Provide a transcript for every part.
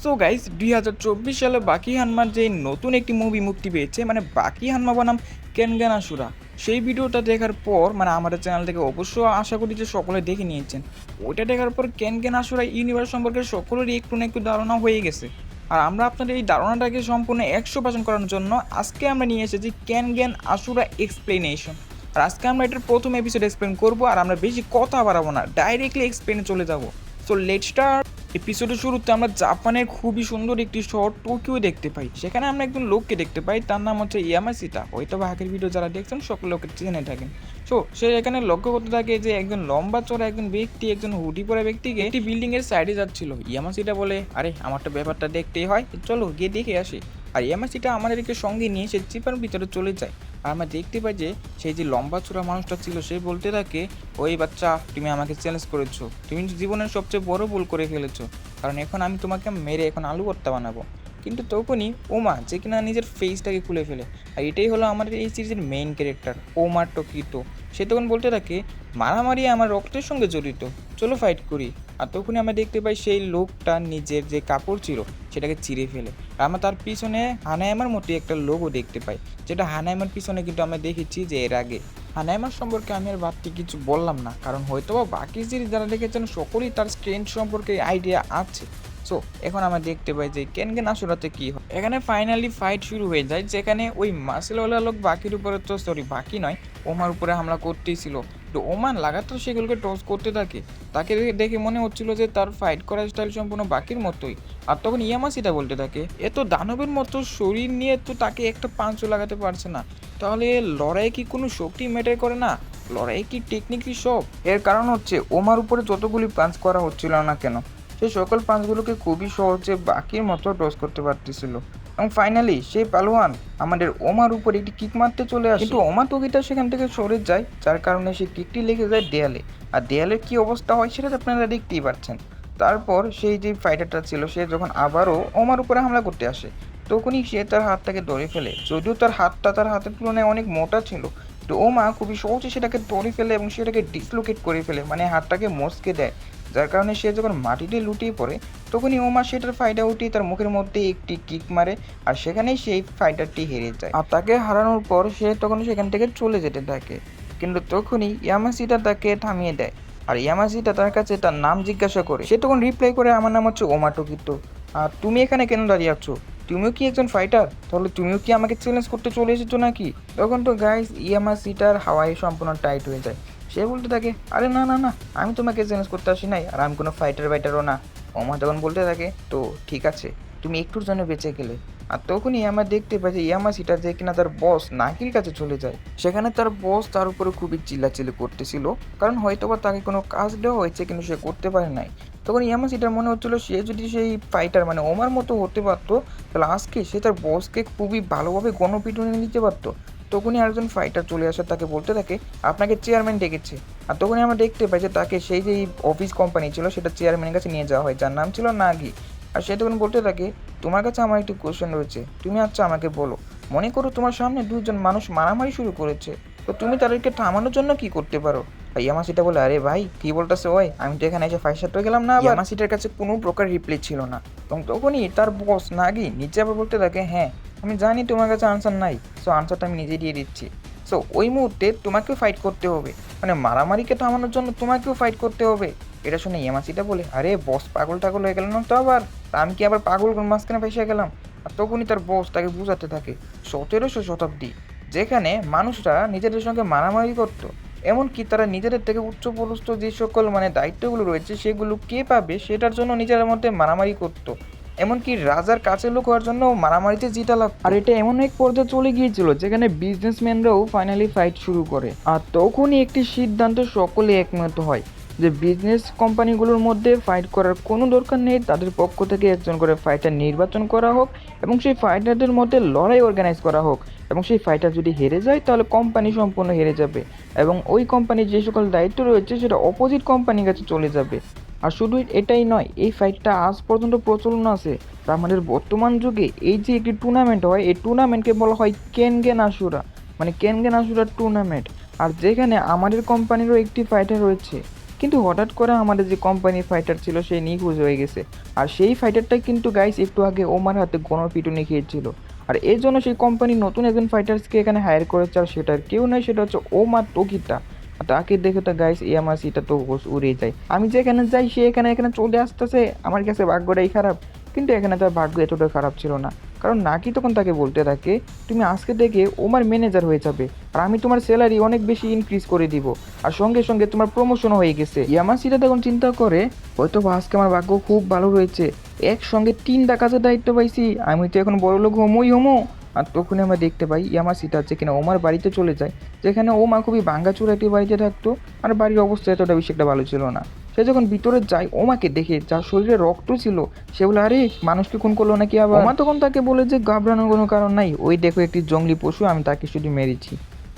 So guys 2024 সালে বাকি হানমার যে নতুন একটি মুভি মুক্তি পেয়েছে মানে বাকি হানমা বনাম কেনগান আসুরা। সেই ভিডিওটা দেখার পর মানে আমাদের চ্যানেল থেকে অবশ্য আশা করি যে সকলে দেখে নিয়েছেন। ওইটা দেখার পর কেনগান আসুরা ইউনিভার্স সম্পর্কে সকলেরই একটু না একটু ধারণা হয়ে গেছে। আর আমরা আপনাদের এই ধারণাটাকে সম্পূর্ণ 100% করানোর জন্য আজকে আমরা নিয়ে এসেছি কেনগান আসুরা এক্সপ্লেনেশন। আর আজকে আমরা এটার প্রথম এপিসোড এক্সপ্লেন করবো, আর আমরা বেশি কথা বাড়াবো না, ডাইরেক্টলি এক্সপ্লেনে চলে যাবো। So let's start. এপিসোডের শুরুতে আমরা জাপানের খুবই সুন্দর একটি শহর টোকিও দেখতে পাই। সেখানে আমরা একজন লোককে দেখতে পাই, তার নাম হচ্ছে ইয়ামাসিতা। হয়তো বা আগের ভিডিও যারা দেখছেন সকল লোকের চিনে থাকেন। সো সে এখানে লক্ষ্য করতে থাকে যে একজন লম্বা চড়া একজন ব্যক্তি, একজন হুডি পরা ব্যক্তিকে একটি বিল্ডিং এর সাইডে যাচ্ছিল। ইয়ামাসিটা বলে, আরে আমার তো ব্যাপারটা দেখতেই হয়, চলো গিয়ে দেখে আসি। আর ইয়ামাসিটা আমাদেরকে সঙ্গে নিয়ে সে চিপার ভিতরে চলে যায়। আর আমরা দেখতে পাই যে সেই যে লম্বা চূড়া মানুষটা ছিল সে বলতে থাকে, ওই বাচ্চা তুমি আমাকে চ্যালেঞ্জ করেছো, তুমি জীবনের সবচেয়ে বড় ভুল করে ফেলেছো, কারণ এখন আমি তোমাকে মেরে এখন আলু ভর্তা বানাবো। কিন্তু তখনই ওমা যে কিনা নিজের ফেসটাকে খুলে ফেলে। আর এটাই হলো আমাদের এই সিরিজের মেইন ক্যারেক্টার ওমা টোকিতো। সে তখন বলতে থাকে, মারামারি আমার রক্তের সঙ্গে জড়িত, চলো ফাইট করি। আর তখনই আমরা দেখতে পাই সেই লোকটা নিজের যে কাপড় ছিল সেটাকে চিরে ফেলে। আর আমরা তার পিছনে হানায়ামার মতো একটা লোগো দেখতে পাই, যেটা হানায়ামার পিছনে কিন্তু আমরা দেখেছি যে এর আগে। হানায়ামার সম্পর্কে আমি আর বাড়তি কিছু বললাম না, কারণ হয়তোবা বাকি সিরিজ যারা দেখেছেন সকলেই তার স্ট্রেংথ সম্পর্কে আইডিয়া আছে। সো এখন আমরা দেখতে পাই যে কেনগান আসুরাতে কি হয়। এখানে ফাইনালি ফাইট শুরু হয়ে যায়, যেখানে ওই মাসেলওয়ালা লোক বাকির উপরে তো বাকি নয়, ওমার উপরে হামলা করতেই ছিল। তো ওমান লাগাতার সেগুলোকে টস করতে থাকে। তাকে দেখে মনে হচ্ছিল যে তার ফাইট করার স্টাইল সম্পূর্ণ বাকির মতোই। আর তখন ইয়ামাসিটা বলতে থাকে, এত দানবের মতো শরীর নিয়ে তো তাকে একটা পাঁচও লাগাতে পারছে না, তাহলে লড়াই কি কোনো শক্তি ম্যাটার করে না? লড়াই কি টেকনিকই সব? এর কারণ হচ্ছে ওমার উপরে যতগুলি পাঞ্চ করা হচ্ছিল না কেন, সে সকল পাঞ্চগুলোকে খুবই সহজে বাকির মতো ডস করতে পারতেছিল। এবং ফাইনালি সেই পালোয়ান আমাদের ওমার উপর একটি কিক মারতে চলে আসে, কিন্তু ওমা তগিটা সেখান থেকে সরে যায়, যার কারণে সেই কিকটি লেগে যায় দেয়ালে। আর দেয়ালের কি অবস্থা হয় সেটা আপনারা দেখতেই পাচ্ছেন। তারপর সেই যে ফাইটারটা ছিল সে যখন আবারও ওমার উপরে হামলা করতে আসে, তখনই সে তার হাতটাকে ধরে ফেলে। যদিও তার হাতটা তার হাতের তুলনায় অনেক মোটা ছিল, তো ওমা খুবই সহজে সেটাকে ধরে ফেলে এবং সেটাকে ডিসলোকেট করে ফেলে, মানে হাতটাকে মচকে দেয়। যার কারণে সে যখন মাটিতে লুটিয়ে পড়ে তখনই ওমা সেটার ফাইটার উঠিয়ে তার মুখের মধ্যে একটি কিক মারে, আর সেখানেই সেই ফাইটারটি হেরে যায়। আর তাকে হারানোর পর সে তখন সেখান থেকে চলে যেতে থাকে, কিন্তু তখনই ইয়ামাসিটা তাকে থামিয়ে দেয়। আর ইয়ামাসিটা তার কাছে তার নাম জিজ্ঞাসা করে, সে তখন রিপ্লাই করে, আমার নাম হচ্ছে ওমা টোকিতো। আর তুমি এখানে কেন দাঁড়িয়ে আছো? তুমিও কি একজন ফাইটার? তাহলে তুমিও কি আমাকে চ্যালেঞ্জ করতে চলে এসেছো নাকি? তখন তো গাইস ইয়ামাসিটার হাওয়ায় সম্পূর্ণ টাইট হয়ে যায়। সে বলতে থাকে, আরে না না না, আমি তোমাকে চ্যালেঞ্জ করতে আসি নাই, আর আমি কোনো ফাইটারও না। ওমা তখন বলতে থাকে, তো ঠিক আছে, তুমি একটুর জন্য বেঁচে গেলে। আর তখনই আমরা দেখতে পাই যে ইয়ামাসিটা যে কিনা তার বস নাকির কাছে চলে যায়। সেখানে তার বস তার উপরে খুবই চিল্লাচিল্লি করতেছিল, কারণ হয়তোবা তাকে কোনো কাজ দেওয়া হয়েছে কিন্তু সে করতে পারে নাই। তখন ইয়ামাসিটার মনে হচ্ছিল সে যদি সেই ফাইটার মানে ওমার মতো হতে পারতো, তাহলে আজকে সে তার বসকে খুবই ভালোভাবে গণপিটুনি দিতে পারতো। তখনই আরেকজন ফাইটার চলে আসে, তাকে বলতে থাকে, আপনাকে চেয়ারম্যান ডেকেছে। আর তখনই আমরা দেখতে পাই যে তাকে সেই যে অফিস কোম্পানি ছিল সেটা চেয়ারম্যানের কাছে নিয়ে যাওয়া হয়, যার নাম ছিল নাগি। আর সে তখন বলতে থাকে, তোমার কাছে আমার একটি কোশ্চেন রয়েছে, তুমি আচ্ছা আমাকে বলো, মনে করো তোমার সামনে দুজন মানুষ মারামারি শুরু করেছে, তো তুমি তাদেরকে থামানোর জন্য কি করতে পারো? আর ইয়ামাসিটা বলে, আরে ভাই কি বলতেছে ওই, আমি তো এখানে এসে ফাইসার হয়ে গেলাম না। ইয়ামাসিটার কাছে কোনো প্রকার রিপ্লাই ছিল না, এবং তখনই তার বস নাগি নিচে আবার বলতে থাকে, হ্যাঁ আমি জানি তোমার কাছে আনসার নাই, সো আনসারটা আমি নিজে দিয়ে দিচ্ছি। সো ওই মুহূর্তে তোমাকেও ফাইট করতে হবে, মানে মারামারিকে থামানোর জন্য তোমাকেও ফাইট করতে হবে। এটা শুনে ইয়ামাসিটা বলে, আরে বস পাগল টাগল হয়ে গেল না তো আবার, আমি কি আবার পাগল মাঝখানে ফেসে গেলাম? আর তখনই তার বস তাকে বুঝাতে থাকে 1700 শতাব্দী, যেখানে মানুষরা নিজেদের সঙ্গে মারামারি করতো, এমনকি তারা নিজেদের থেকে উচ্চপদস্থ যে সকল মানে দায়িত্বগুলো রয়েছে সেগুলো কে পাবে সেটার জন্য নিজেদের মধ্যে মারামারি করতো। এমনকি রাজার কাছে লোক হওয়ার জন্য মারামারিতে জিতা লাগতো। আর এটা এমন এক পর্যায়ে চলে গিয়েছিল যেখানে বিজনেসম্যানরাও ফাইনালি ফাইট শুরু করে। আর তখনই একটি সিদ্ধান্ত সকলে একমত হয় যে বিজনেস কোম্পানিগুলোর মধ্যে ফাইট করার কোনো দরকার নেই, তাদের পক্ষ থেকে একজন করে ফাইটার নির্বাচন করা হোক এবং সেই ফাইটারদের মধ্যে লড়াই অর্গানাইজ করা হোক, এবং সেই ফাইটার যদি হেরে যায় তাহলে কোম্পানি সম্পূর্ণ হেরে যাবে, এবং ওই কোম্পানির যে সকল দায়িত্ব রয়েছে সেটা অপোজিট কোম্পানির কাছে চলে যাবে। আর শুধু এটাই নয়, এই ফাইটটা আজ পর্যন্ত প্রচলন আছে। আর আমাদের বর্তমান যুগে এই যে একটি টুর্নামেন্ট হয়, এই টুর্নামেন্টকে বলা হয় কেনগেন আসুরা, মানে কেনগেন আসুরা টুর্নামেন্ট। আর যেখানে আমাদের কোম্পানিরও একটি ফাইটার রয়েছে, কিন্তু হঠাৎ করে আমাদের যে কোম্পানির ফাইটার ছিল সে নিখোঁজ হয়ে গেছে। আর সেই ফাইটারটাই কিন্তু গাইস একটু আগে ওমার হাতে গণপিটুনি খেয়েছিল। আর এই জন্য সেই কোম্পানি নতুন একজন ফাইটার্সকে এখানে হায়ার করেছে, আর সেটার কেউ নয়, সেটা হচ্ছে ওমার টোকিটা। আর তাকে দেখে তো গাইস ইয়ামাসিটা তো হোশ উড়ে যায়। আমি যেখানে যাই সে এখানে এখানে চলে আসতেছে, আমার কাছে ভাগ্যটাই খারাপ। কিন্তু এখানে তার ভাগ্য এতটা খারাপ ছিল না, কারণ নাকি তখন তাকে বলতে থাকে তুমি আজকে থেকে ওমার ম্যানেজার হয়ে যাবে, আর আমি তোমার স্যালারি অনেক বেশি ইনক্রিজ করে দিব, আর সঙ্গে সঙ্গে তোমার প্রমোশন হয়ে গেছে। ইয়ামাসিটা তখন চিন্তা করে হয়তো আজকে আমার ভাগ্য খুব ভালো রয়েছে, একসঙ্গে 3টা কাজের দায়িত্ব পাইছি, আমি তো এখন বড় লোক হমই হমো। আর তখনই আমরা দেখতে পাই ইয়ামাসিটা যেখানে ওমার বাড়িতে চলে যায়, যেখানে ওমা খুবই ভাঙ্গাচোরা একটি বাড়িতে থাকতো, আর বাড়ির অবস্থা এতটা বেশি একটা ভালো ছিল না। সে যখন ভিতরে যায় ওমাকে দেখে যার শরীরে রক্ত ছিল, সে বলে আরে মানুষকে খুন করলো নাকি আবার। ওমা তখন তাকে বলে যে ঘাবড়ানোর কোনো কারণ নাই, ওই দেখো একটি জঙ্গলি পশু, আমি তাকে শুধু মেরেছি।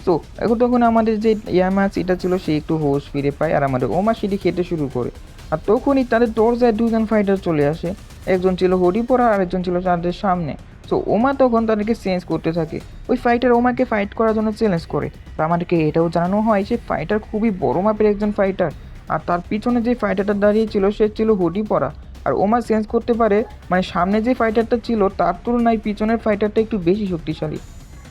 তো এখন তখন আমাদের যে ইয়ামাসিটা ছিল সে একটু হোশ ফিরে পায়, আর আমাদের ওমা সেটি খেতে শুরু করে। আর তখনই তাদের দরজায় 2জন ফাইটার চলে আসে, একজন ছিল হুডি পরা আর একজন ছিল তাদের সামনে। তো ওমা তখন তাদেরকে চেঞ্জ করতে থাকে, ওই ফাইটার ওমাকে ফাইট করার জন্য চ্যালেঞ্জ করে। তো আমাদেরকে এটাও জানানো হয় যে ফাইটার খুবই বড় মাপের একজন ফাইটার, আর তার পিছনে যে ফাইটারটা দাঁড়িয়ে ছিল সে ছিল হুডি পরা। আর ওমা চেঞ্জ করতে পারে, মানে সামনে যে ফাইটারটা ছিল তার তুলনায় পিছনের ফাইটারটা একটু বেশি শক্তিশালী।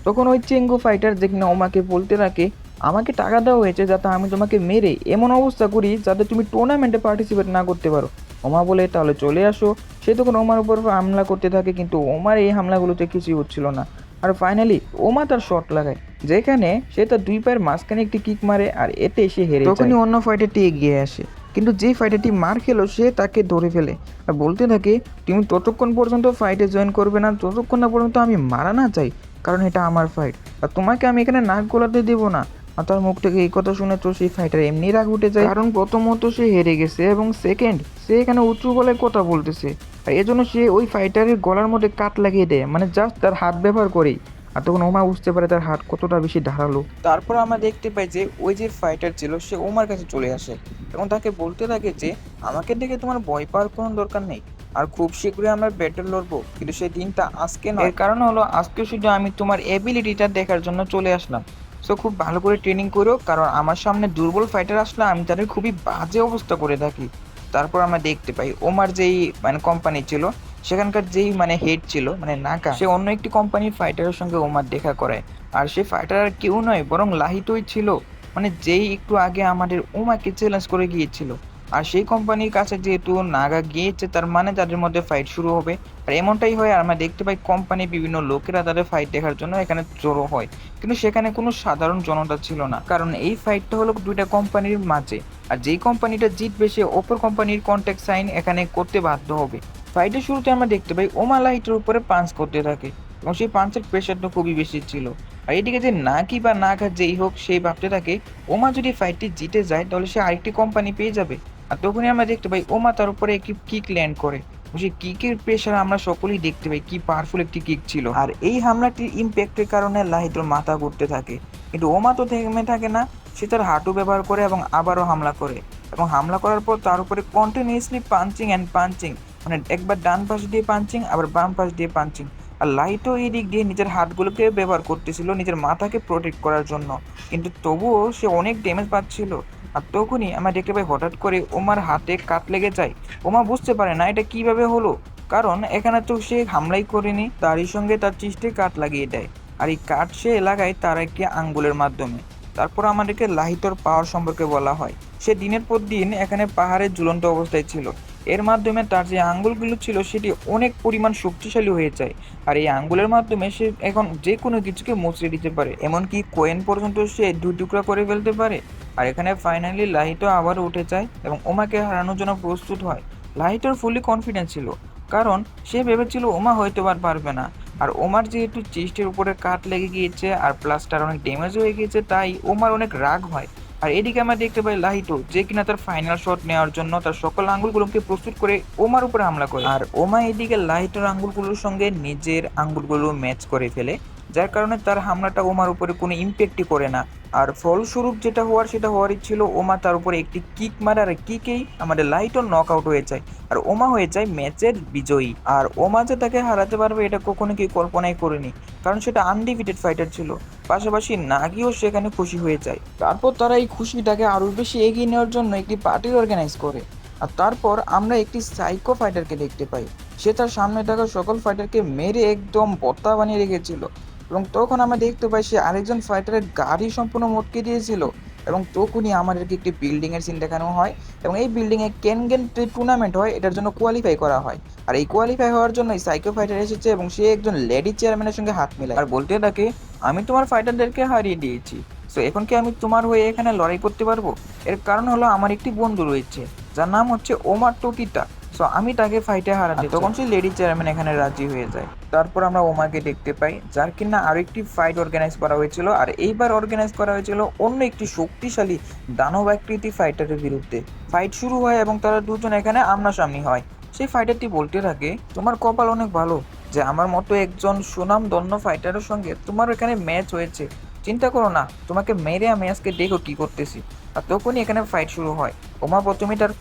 তখন ওই চেঙ্গু ফাইটার যেখানে ওমাকে বলতে থাকে আমাকে টাকা দেওয়া হয়েছে যাতে আমি তোমাকে মেরে এমন অবস্থা করি যাতে তুমি টুর্নামেন্টে পার্টিসিপেট না করতে পারো। ওমা বলে তাহলে চলে আসো। সে তখন ওমার উপর হামলা করতে থাকে, কিন্তু ওমার এই হামলাগুলোতে কিছুই হচ্ছিল না। আর ফাইনালি ওমা তার শট লাগায়, যেখানে সে তার 2 পায়ের মাঝখানে একটি কিক মারে, আর এতে সে হেরে যায়। তখনই অন্য ফাইটারটি এগিয়ে আসে, কিন্তু যে ফাইটারটি মার খেলো সে তাকে ধরে ফেলে আর বলতে থাকে তুমি ততক্ষণ পর্যন্ত ফাইটে জয়েন করবে না যতক্ষণ না পর্যন্ত আমি মারা না চাই, কারণ এটা আমার ফাইট, আর তোমাকে আমি এখানে নাক গলাতে দেবো না। আর তার মুখ থেকে এই কথা শুনে তো সেই ফাইটার এমনি রাগ উঠে যায়, কারণ প্রথমত সে হেরে গেছে এবং সেকেন্ড সে এখানে উঁচু গলায় কথা বলতেছে, আর এজন্য সে ওই ফাইটারের গলার মধ্যে কাট লাগিয়ে দেয়, মানে জাস্ট তার হাত ব্যবহার করেই। আর তখন ওমা বুঝতে পারে তার হাত কতটা বেশি ধারালো। তারপর আমরা দেখতে পাই যে ওই যে ফাইটার ছিল সে ওমার কাছে চলে আসে এবং তাকে বলতে থাকে যে আমাকে দেখে তোমার ভয় পাওয়ার কোনো দরকার নেই, আর খুব শীঘ্রই আমরা ব্যাটল লড়বো, কিন্তু সেই দিনটা আজকে নয়। এর কারণ হলো আজকে শুধু আমি তোমার এবিলিটিটা দেখার জন্য চলে আসলাম। সো খুব ভালো করে ট্রেনিং করো, কারণ আমার সামনে দুর্বল ফাইটার আসলে আমি তাদের খুবই বাজে অবস্থা করে থাকি। তারপর আমরা দেখতে পাই ওমার যেই মানে কোম্পানি ছিল সেখানকার যেই মানে হেড ছিল মানে নাকা, সে অন্য একটি কোম্পানির ফাইটারের সঙ্গে ওমার দেখা করায়। আর সে ফাইটার আর কেউ নয় বরং লাহিতোই ছিল, মানে যেই একটু আগে আমাদের ওমাকে চ্যালেঞ্জ করে গিয়েছিল। আর সেই কোম্পানির কাছে যেহেতু নাগা গিয়েছে তার মানে তাদের মধ্যে ফাইট শুরু হবে। আর এমনটাই হয়, আর আমরা দেখতে পাই কোম্পানির বিভিন্ন লোকেরা তাদের ফাইট দেখার জন্য এখানে জড়ো হয়, কিন্তু সেখানে কোনো সাধারণ জনতা ছিল না, কারণ এই ফাইটটা হলো 2টা কোম্পানির মাঝে, আর যেই কোম্পানিটা জিতবে সে অপর কোম্পানির কন্ট্যাক্ট সাইন এখানে করতে বাধ্য হবে। ফাইটের শুরুতে আমরা দেখতে পাই ওমা লাইটের উপরে পাঞ্চ করতে থাকে এবং সেই পাঞ্চের প্রেশারটা খুবই বেশি ছিল। আর এদিকে যে নাকি বা নাগা যেই হোক সেই ভাবতে থাকে ওমা যদি ফাইটটি জিতে যায় তাহলে সে আরেকটি কোম্পানি পেয়ে যাবে। আর তখনই আমরা দেখতে পাই ওমা তার উপরে একটি কিক ল্যান্ড করে, সেই কিকের প্রেশার আমরা সকলেই দেখতে পাই কি পাওয়ারফুল একটি কিক ছিল। আর এই হামলাটির ইম্প্যাক্টের কারণে লাহিটোর মাথা ঘুরতে থাকে, কিন্তু ওমা তো থেমে থাকে না, সে তার হাঁটু ব্যবহার করে এবং আবারও হামলা করে, এবং হামলা করার পর তার উপরে কন্টিনিউয়াসলি পাঞ্চিং অ্যান্ড পাঞ্চিং, মানে একবার ডান পাশ দিয়ে পাঞ্চিং আবার বাম পাশ দিয়ে পাঞ্চিং। আর লাইটও এই দিক দিয়ে নিজের হাতগুলোকে ব্যবহার করতেছিল নিজের মাথাকে প্রোটেক্ট করার জন্য, কিন্তু তবুও সে অনেক ড্যামেজ পাচ্ছিল। আর তখনই আমরা দেখতে পাই হঠাৎ করে ওমার হাতে কাট লেগে যায়। ওমা বুঝতে পারে না এটা কিভাবে হলো, কারণ এখানে তো সে হামলাই করেনি, তারই সঙ্গে তার চিস্টে কাট লাগিয়ে দেয়, আর এই কাট সে লাগায় তার একটি আঙ্গুলের মাধ্যমে। তারপর আমাদেরকে লাহিতর পাওয়ার সম্পর্কে বলা হয়, সে দিনের পর দিন এখানে পাহাড়ে ঝুলন্ত অবস্থায় ছিল, এর মাধ্যমে তার যে আঙ্গুলগুলো ছিল সেটি অনেক পরিমাণ শক্তিশালী হয়ে যায়, আর এই আঙ্গুলের মাধ্যমে সে এখন যে কোনো কিছুকে মুচড়ে দিতে পারে, এমনকি কোয়েন পর্যন্ত সে 2 টুকরা করে ফেলতে পারে। আর এখানে ফাইনালি লাহিটো আবার উঠে যায় এবং ওমাকে হারানোর জন্য প্রস্তুত হয়। লাহিটোর ফুলি কনফিডেন্স ছিল, কারণ সে ভেবেছিল ওমা হয়তো আর পারবে না। আর ওমার যেহেতু চেস্টের উপরে কাট লেগে গিয়েছে আর প্লাস তার অনেক ড্যামেজ হয়ে গিয়েছে, তাই ওমার অনেক রাগ হয়। আর এদিকে আমরা দেখতে পাই লাহিটো যে কিনা তার ফাইনাল শট নেওয়ার জন্য তার সকল আঙ্গুলগুলোকে প্রস্তুত করে ওমার উপরে হামলা করে, আর ওমা এদিকে লাহিটোর আঙ্গুলগুলোর সঙ্গে নিজের আঙ্গুলগুলো ম্যাচ করে ফেলে, যার কারণে তার হামলাটা ওমার উপরে কোনো ইম্প্যাক্টই করে না। আর ফলস্বরূপ যেটা হওয়ার সেটা হওয়ারই ছিল, ওমা তার উপরে একটি কিক মারে আর কিকেই আমাদের লাইটন নক আউট হয়ে যায় আর ওমা হয়ে যায় ম্যাচের বিজয়ী। আর ওমা যে তাকে হারাতে পারবে এটা কখনো কেউ কল্পনাই করেনি, কারণ সেটা আনডিফিটেড ফাইটার ছিল। পাশাপাশি নাগিও সেখানে খুশি হয়ে যায়। তারপর তারা এই খুশিটাকে আরো বেশি এগিয়ে নেওয়ার জন্য একটি পার্টি অর্গানাইজ করে। আর তারপর আমরা একটি সাইকো ফাইটারকে দেখতে পাই। সে তার সামনে থাকা সকল ফাইটারকে মেরে একদম বত্তা বানিয়ে রেখেছিল। এবং তখন আমরা দেখতে পাই সে আরেকজন ফাইটারের গাড়ি সম্পূর্ণ মটকে দিয়েছিল। এবং তখনই আমাদেরকে একটি বিল্ডিং এর সিন দেখানো হয়, এবং এই বিল্ডিং এ কেনগেন টুর্নামেন্ট হয়, এটার জন্য কোয়ালিফাই করা হয়। আর এই কোয়ালিফাই হওয়ার জন্য সাইকো ফাইটার এসেছে এবং সে একজন লেডি চেয়ারম্যানের সঙ্গে হাত মেলায় আর বলতে থাকে, আমি তোমার ফাইটারদেরকে হারিয়ে দিয়েছি, সো এখন কি আমি তোমার হয়ে এখানে লড়াই করতে পারবো? এর কারণ হলো আমার একটি বন্ধু রয়েছে যার নাম হচ্ছে ওমার টোকিতা, সো আমি তাকে ফাইটে হারাতে। তখন সেই লেডি চেয়ারম্যান এখানে রাজি হয়ে যায়। তারপর আমরা ওমাকে দেখতে পাই, যার কিনা আরো একটি ফাইট অর্গানাইজ করা হয়েছিল, আর এইবার অর্গানাইজ করা হয়েছিল অন্য একটি শক্তিশালী দানব আকৃতি ফাইটারের বিরুদ্ধে। ফাইট শুরু হয় এবং তারা দুজন এখানে আমনাসামনি হয়। সেই ফাইটারটি বলতে থাকে, তোমার কপাল অনেক ভালো যে আমার মতো একজন সুনামধন্য ফাইটারের সঙ্গে তোমার এখানে ম্যাচ হয়েছে। চিন্তা করো না, তোমাকে মেরে আমি আজকে দেখো কি করতেছি। আর তখনই এখানে ফাইট শুরু হয়। ওমা প্রথমে তার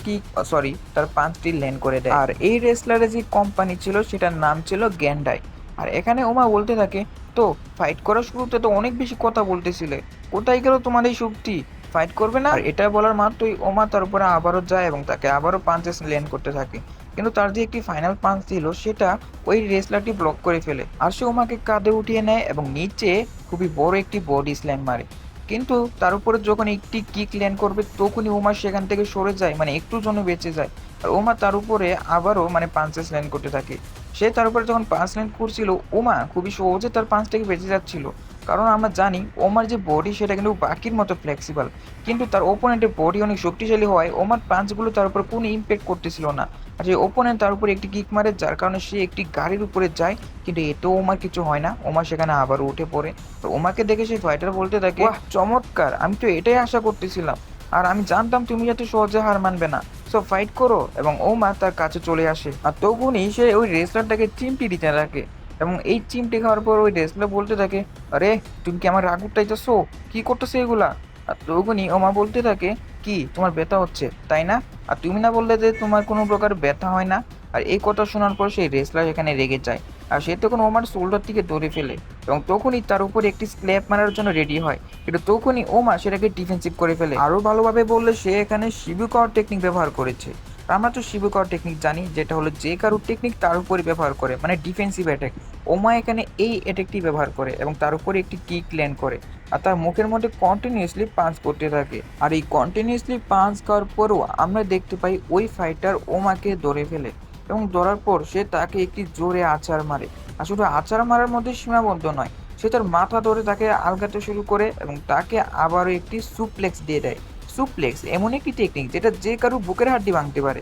তার পাঁচটি ল্যান্ড করে দেয়। আর এই রেসলারের যে কোম্পানি ছিল সেটার নাম ছিল গ্যান্ডাই। আর এখানে ওমা বলতে থাকে, তো ফাইট করার শুরুতে তো অনেক বেশি কথা বলতেছিলে, কোথায় গেল তোমার এই শক্তি? ফাইট করবে না? আর এটা বলার মাত্রই ওমা তার উপরে আবারও যায় এবং তাকে আবারও পাঞ্চেস ল্যান্ড করতে থাকে। কিন্তু তার যে একটি ফাইনাল পাঞ্চ ছিল সেটা ওই রেসলারটি ব্লক করে ফেলে। আর সে ওমাকে কাঁধে উঠিয়ে নেয় এবং নিচে খুবই বড় একটি বডি স্ল্যাম মারে। কিন্তু তার উপরে যখন একটি কিক ল্যান্ড করবে তখনই ওমা সেখান থেকে সরে যায়, মানে একটু জন্য বেঁচে যায়। আর ওমা তার উপরে আবারও মানে পাঞ্চেস ল্যান্ড করতে থাকে। সে তার উপরে যখন পাঁচ ল্যান্ড করছিল, ওমা খুবই সহজে তার পাঁচ থেকে বেঁচে যাচ্ছিল, কারণ আমরা জানি ওমার যে বডি সেটা কিন্তু বাকির মতো ফ্লেক্সিবল। কিন্তু তার ওপোনেন্টের বডি অনেক শক্তিশালী হওয়ায় ওমার পাঞ্চগুলো তার উপর কোনো ইম্প্যাক্ট করতেছিল না। আর যে ওপোনেন্ট তার উপরে একটি কিক মারে, যার কারণে সে একটি গাড়ির উপরে যায়, কিন্তু এতেও ওমার কিছু হয় না। ওমা সেখানে আবারও উঠে পড়ে। তো ওমাকে দেখে সেই ফাইটার বলতে থাকে, বাহ চমৎকার, আমি তো এটাই আশা করতেছিলাম, আর আমি জানতাম তুমি যাতে সহজে হার মানবে না, সো ফাইট করো। এবং ওমা তার কাছে চলে আসে আর তখনই সে ওই রেসলারটাকে চিমটি দিতে থাকে। এবং এই চিমটি খাওয়ার পর ওই রেসলার বলতে থাকে, আরে তুমি কি আমার রাগ উঠাইতেছো? কি করতেছো এগুলা? আর তখনই ওমা বলতে থাকে, কি তোমার ব্যথা হচ্ছে তাই না? আর তুমি না বললে যে তোমার কোনো প্রকার ব্যথা হয় না? আর এই কথা শোনার পর সেই রেসলার এখানে রেগে যায়। আর সে তখন ওমার শোল্ডার থেকে ধরে ফেলে এবং তখনই তার উপর একটি স্ল্যাপ মারার জন্য রেডি হয়, কিন্তু তখনই ওমা সেটাকে ডিফেন্সিভ করে ফেলে। আরো ভালোভাবে বললে সে এখানে শিবুকাওয়ার টেকনিক ব্যবহার করেছে। আর আমরা তো শিবুকাওয়ার টেকনিক জানি, যেটা হলো যে কারোর টেকনিক তার উপরে ব্যবহার করে, মানে ডিফেন্সিভ অ্যাটাক। ওমা এখানে এই অ্যাটাকটি ব্যবহার করে এবং তার উপরে একটি কিক ল্যান্ড করে আর তার মুখের মধ্যে কন্টিনিউয়াসলি পাঞ্চ করতে থাকে। আর এই কন্টিনিউয়াসলি পাঞ্চ করার পরও আমরা দেখতে পাই ওই ফাইটার ওমাকে ধরে ফেলে এবং ধরার পর সে তাকে একটি জোরে আছাড় মারে। আর শুধু আছাড় মারার মধ্যে সীমাবদ্ধ নয়, সে তার মাথা ধরে তাকে আলগাতে শুরু করে এবং তাকে আবারও একটি সুপ্লেক্স দিয়ে দেয়। সুপ্লেক্স এমন একটি টেকনিক যেটা যে কারো বুকের হাড্ডি ভাঙতে পারে।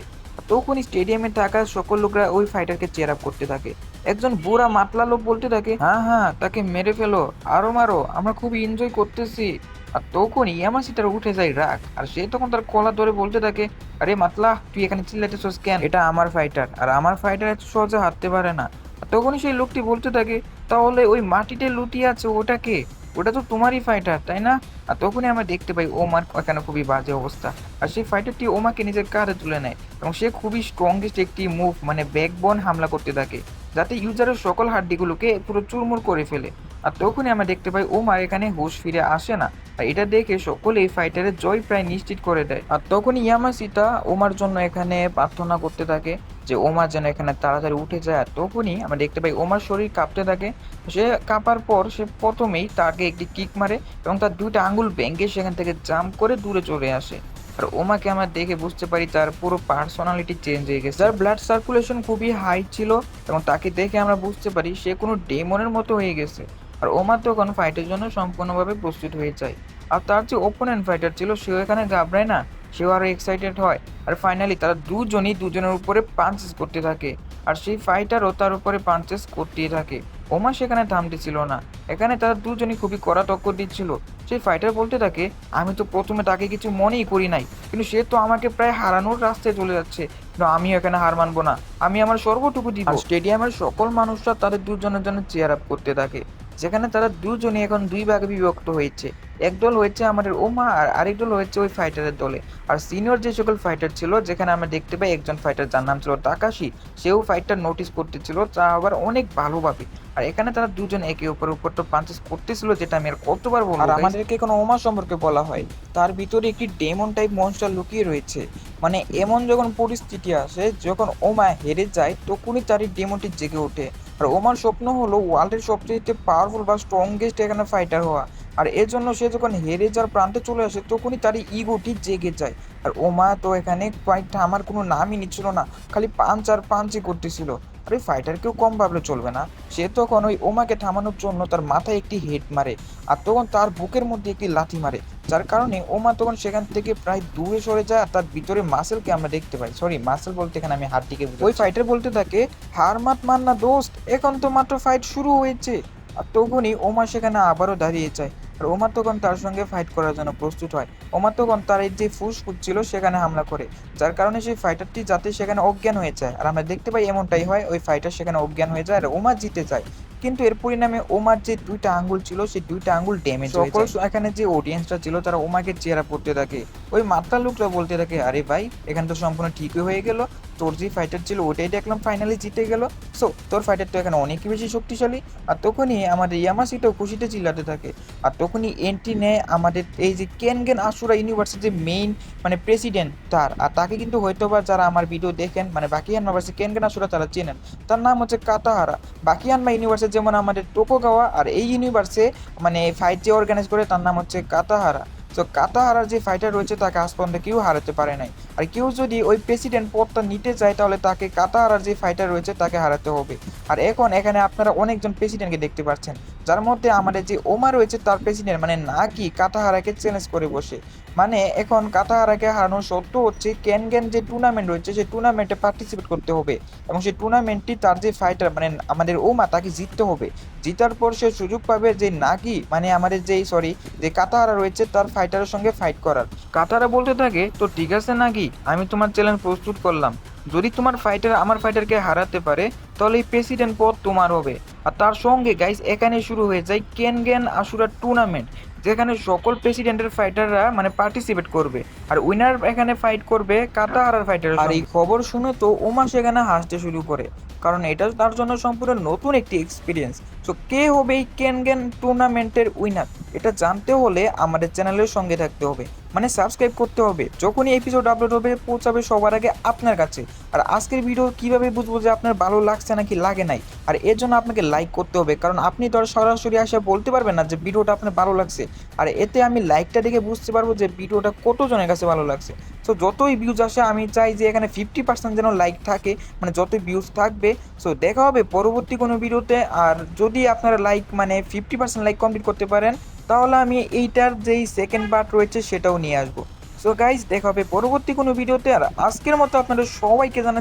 তখনই স্টেডিয়ামে থাকা সকল লোকরা ওই ফাইটারকে চেয়ার আপ করতে থাকে। একজন বুড়া মাতলা লোক বলতে থাকে, হ্যাঁ হ্যাঁ তাকে মেরে ফেলো, আরো মারো, আমরা খুবই এনজয় করতেছি। আর তখন ইয়ামাসি তার উঠে যায় রাগ, আর সে তখন তার কলার ধরে বলতে থাকে, আরে মাতলা তুই এখানে চিল্লাইতেছস কেন? এটা আমার ফাইটার, আর আমার ফাইটার এত সহজে হারতে পারে না। আর তখনই সেই লোকটি বলতে থাকে, তাহলে ওই মাটিতে লুটিয়ে আছে ওটাকে? ওটা তো তোমারই ফাইটার তাই না? আর তখনই আমরা দেখতে পাই ওমার এখানে খুবই বাজে অবস্থা। আর সেই ফাইটারটি ওমাকে নিজের কাঁধে তুলে নেয় এবং সে খুবই স্ট্রংগেস্ট একটি মুভ মানে ব্যাকবোন হামলা করতে থাকে, যাতে ইউজারের সকল হাড্ডিগুলোকে পুরো চুরমুর করে ফেলে। আর তখনই আমরা দেখতে পাই ওমা এখানে হুঁশ ফিরে আসে না। আর এটা দেখে সকলেই ফাইটারের জয় প্রায় নিশ্চিত করে দেয়। আর তখনই ইয়ামাসিতা ওমার জন্য এখানে প্রার্থনা করতে থাকে যে ওমা যেন এখানে তাড়াতাড়ি উঠে যায়। আর তখনই আমরা দেখতে পাই ওমার শরীর কাঁপতে থাকে। সে কাঁপার পর সে প্রথমেই তাকে একটি কিক মারে এবং তার দুইটা আঙ্গুল ভেঙে সেখান থেকে জাম্প করে দূরে চলে আসে। আর ওমাকে আমরা দেখে বুঝতে পারি তার পুরো পার্সোনালিটি চেঞ্জ হয়ে গেছে। যার ব্লাড সার্কুলেশন খুবই হাই ছিল এবং তাকে দেখে আমরা বুঝতে পারি সে কোনো ডেমনের মতো হয়ে গেছে। আর ওমা তখন ফাইটের জন্য সম্পূর্ণভাবে প্রস্তুত হয়ে যায়। আর তার যে ওপোনেন্ট ফাইটার ছিল সেও এখানে ঘাবড়ায় না, সেও আরো এক্সাইটেড হয়। আর ফাইনালি তারা দুজনই দুজনের উপরে পাঞ্চেস করতে থাকে আর সেই ফাইটারও তার উপরে পাঞ্চেস করতেই থাকে। ওমা সেখানে থামতে ছিল না, এখানে তারা দুজনই খুবই কড়া টক্কর দিচ্ছিল। সেই ফাইটার বলতে থাকে, আমি তো প্রথমে তাকে কিছু মনেই করি নাই, কিন্তু সে তো আমাকে প্রায় হারানোর রাস্তায় চলে যাচ্ছে, কিন্তু আমিও এখানে হার মানবো না, আমি আমার সর্বটুকু দিব। স্টেডিয়ামের সকল মানুষরা তাদের দুজনের জন্য চেয়ার আপ করতে থাকে, যেখানে তারা দুজনই এখন দুই ভাগে বিভক্ত হয়েছে। একদল হয়েছে আমাদের ওমা আর আরেক দল হয়েছে ওই ফাইটারের দলে। আর সিনিয়র যে সকল ফাইটার ছিল, যেখানে আমরা দেখতে পাই একজন ফাইটার যার নাম ছিল তাকাশি, সেও ফাইটটা নোটিস করতেছিল, তা আবার অনেক ভালোভাবে। আর এখানে তারা দুজন একে অপরের উপর তো পাঞ্চেস করতেছিল, যেটা আমি আর কতবার বলবো। আর আমাদেরকে কোনো ওমা সম্পর্কে বলা হয়, তার ভিতরে একটি ডেমন টাইপ মনস্টার লুকিয়ে রয়েছে। মানে এমন যখন পরিস্থিতি আসে, যখন ওমা হেরে যায়, তখনই তার এই ডেমনটি জেগে ওঠে। আর ওমার স্বপ্ন হলো ওয়ার্ল্ডের সবচেয়ে পাওয়ারফুল বা স্ট্রংগেস্ট এখানে ফাইটার হওয়া। আর এর জন্য সে যখন হেরে যাওয়ার প্রান্তে চলে আসে, তখনই তার ইগোটি জেগে যায়। আর ওমা তো এখানে ফাইটটা আমার কোনো নামই নিচ্ছিল না, খালি পাঞ্চ আর পাঞ্চই করতেছিল। আর ওই ফাইটারকেও কম ভাবলে চলবে না, সে তখন ওই ওমাকে থামানোর জন্য তার মাথায় একটি হেড মারে, আর তখন তার বুকের মধ্যে একটি লাথি মারে, যার কারণে ওমা তখন সেখান থেকে প্রায় দূরে সরে যায়। আর তার ভিতরে মাসেলকে আমরা দেখতে পাই, সরি মাসেল বলতে এখানে আমি হাড্ডিকে বুঝাচ্ছি। ওই ফাইটার বলতে থাকে, হার মাত মান না দোস্ত, এখন তো মাত্র ফাইট শুরু হয়েছে। আর তখনই ওমা সেখানে আবারও দাঁড়িয়ে যায়। আর ওমা তখন তার সঙ্গে ফাইট করার জন্য প্রস্তুত হয়। ওমা তখন তার এই যে ফুসফুস ছিল সেখানে হামলা করে, যার কারণে সেই ফাইটারটি যাতে সেখানে অজ্ঞান হয়ে যায়। আর আমরা দেখতে পাই এমনটাই হয়, ওই ফাইটার সেখানে অজ্ঞান হয়ে যায় আর ওমা জিতে যায়। কিন্তু এর পরিণামে ওমার যে দুইটা আঙ্গুল ছিল, সেই দুইটা আঙ্গুল ড্যামেজ হয়ে যায়। এখানে যে অডিয়েন্সটা ছিল তারা ওমাকে চেহারা পড়তে থাকে। ওই মাত্রা লোকটা বলতে থাকে, আরে ভাই এখানে তো সম্পূর্ণ ঠিকই হয়ে গেল, তোর যে ফাইটার ছিল ওটাই দেখলাম ফাইনালি জিতে গেল, সো তোর ফাইটার তো এখানে অনেক বেশি শক্তিশালী। আর তখনই আমাদের ইয়ামাসিটাও খুশিতে চিল্লাতে থাকে। আর তখনই এন্ট্রি নেয় আমাদের এই যে কেনগেন আশুরা ইউনিভার্সের যে মেইন মানে প্রেসিডেন্ট তার। আর তাকে কিন্তু হয়তোবা যারা আমার ভিডিও দেখেন, মানে বাকি ইউনিভার্সে কেনগেন আশুরা তারা চেনেন, তার নাম হচ্ছে কাতাহারা। বাকি আনমা ইউনিভার্সে যেমন আমাদের টোকোগাওয়া, আর এই ইউনিভার্সে মানে ফাইট যে অর্গানাইজ করে তার নাম হচ্ছে কাতাহারা। তো কাতাহারার যে ফাইটার রয়েছে তাকে আজ পর্যন্ত কেউ হারাতে পারে নাই। আর কেউ যদি ওই প্রেসিডেন্ট পদটা নিতে চায়, তাহলে তাকে কাতাহারার যে ফাইটার রয়েছে তাকে হারাতে হবে। আর এখন এখানে আপনারা অনেকজন প্রেসিডেন্টকে দেখতে পাচ্ছেন, যার মধ্যে আমাদের যে ওমা রয়েছে তার প্রেসিডেন্ট মানে নাকি কাতাহারাকে চ্যালেঞ্জ করে বসে। মানে এখন কাতাহারাকে হারানোর সত্য হচ্ছে কেনগেন যে টুর্নামেন্ট রয়েছে সেই টুর্নামেন্টে পার্টিসিপেট করতে হবে, এবং সেই টুর্নামেন্টটি তার যে ফাইটার মানে আমাদের ওমা তাকে জিততে হবে। জিতার পর সে সুযোগ পাবে যে নাকি মানে আমাদের যেই সরি যে কাতাহারা রয়েছে তার ফাইটারের সঙ্গে ফাইট করার। কাতাহারা বলতে থাকে, তো ঠিক আছে নাকি, আমি তোমার চ্যালেঞ্জ প্রস্তুত করলাম, যদি তোমার ফাইটার আমার ফাইটারকে হারাতে পারে তাহলে এই প্রেসিডেন্ট পদ তোমার হবে। আর তার সঙ্গে গাইস এখানে শুরু হয়ে যায় কেনগেন আশুরা টুর্নামেন্ট, যেখানে সকল প্রেসিডেন্টের ফাইটাররা মানে পার্টিসিপেট করবে। আর উইনার এখানে ফাইট করবে কাতাহারার ফাইটার। আর এই খবর শুনে তো ওমা সেখানে হাসতে শুরু করে, কারণ এটা তার জন্য সম্পূর্ণ নতুন একটি এক্সপিরিয়েন্স। তো কে হবে এই কেনগেন টুর্নামেন্টের উইনার, এটা জানতে হলে আমাদের চ্যানেলের সঙ্গে থাকতে হবে, মানে সাবস্ক্রাইব করতে হবে। যখনই এপিসোড আপলোড হবে পৌঁছাবে সবার আগে আপনার কাছে। আর আজকের ভিডিও কিভাবে বুঝবো যে আপনার ভালো লাগছে নাকি লাগে নাই, আর এর জন্য আপনাকে লাইক করতে হবে, কারণ আপনি তো আর সরাসরি আসে বলতে পারবেন না যে ভিডিওটা আপনার ভালো লাগছে। আর এতে আমি লাইকটা দেখে বুঝতে পারবো যে ভিডিওটা কতজনের কাছে ভালো লাগছে। সো যতই ভিউজ আসে আমি চাই যে এখানে 50% যেন লাইক থাকে, মানে যতই ভিউজ থাকবে। সো দেখা হবে পরবর্তী কোনো ভিডিওতে। আর যদি আপনারা লাইক মানে 50% লাইক কমপ্লিট করতে পারেন, তাহলে আমি এইটার যেই সেকেন্ড পার্ট রয়েছে সেটাও নিয়ে আসবো। সো গাইজ দেখা হবে পরবর্তী কোনো ভিডিওতে। আর আজকের মতো আপনাদের সবাইকে জানাচ্ছি